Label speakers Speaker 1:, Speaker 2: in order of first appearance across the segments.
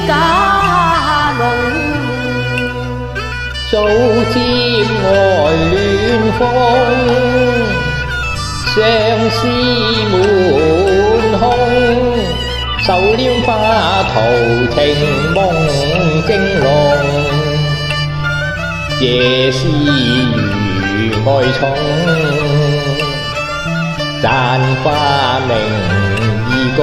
Speaker 1: 家濃。
Speaker 2: 早知愛戀風，相思滿胸。手拈花途情夢驚龍，這是如愛寵，讚花明意公。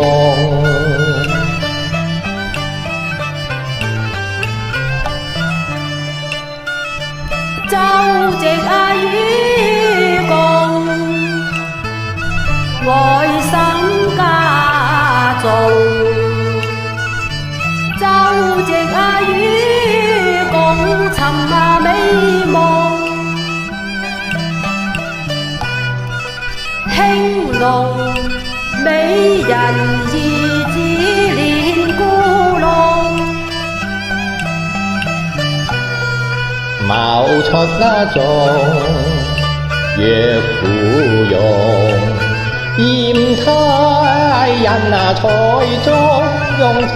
Speaker 1: 周夕與共，愛心家重。周夕與共，尋美夢。興隆美人兒自戀故弄。
Speaker 2: 茅出種，若芙蓉，嫌他人才中用情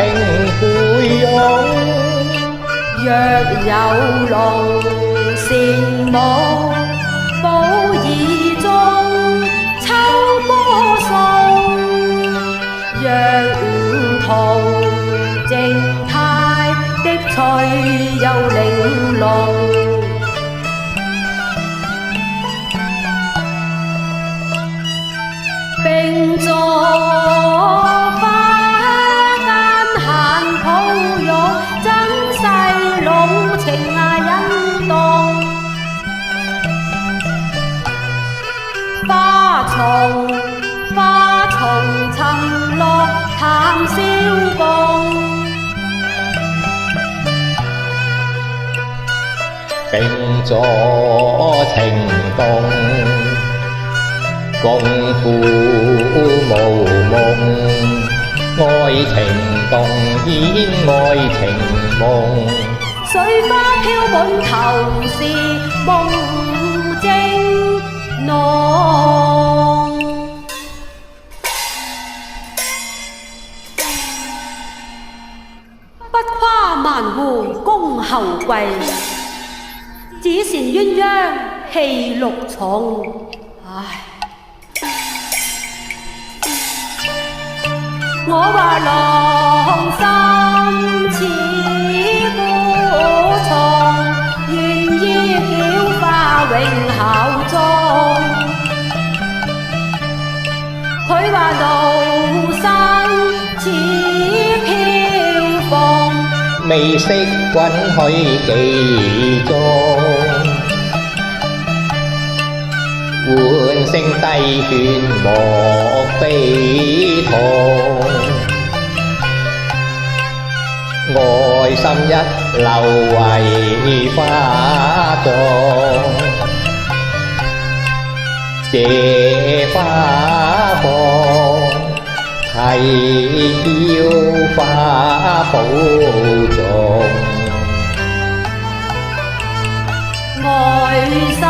Speaker 2: 培養。
Speaker 1: 若有龍羨慕寶儀中，秋波送。若唔同靜態的趣又玲瓏。並坐花間閒抱擁，真細濃情引動。花叢沉落談笑共。
Speaker 2: 並坐情動，共赴無夢。愛情動顯愛情夢，
Speaker 1: 水花飄滿頭是夢正濃。不誇萬戶恭候貴，只羨鴛鴦戲六重。唉，我話郎心似古松，願依嬌花永效忠。佢話奴生似飄鳳，
Speaker 2: 未識允許記中。喚聲低勸莫悲痛，愛心一流為花種。這花房提嬌花寶種，
Speaker 1: 愛心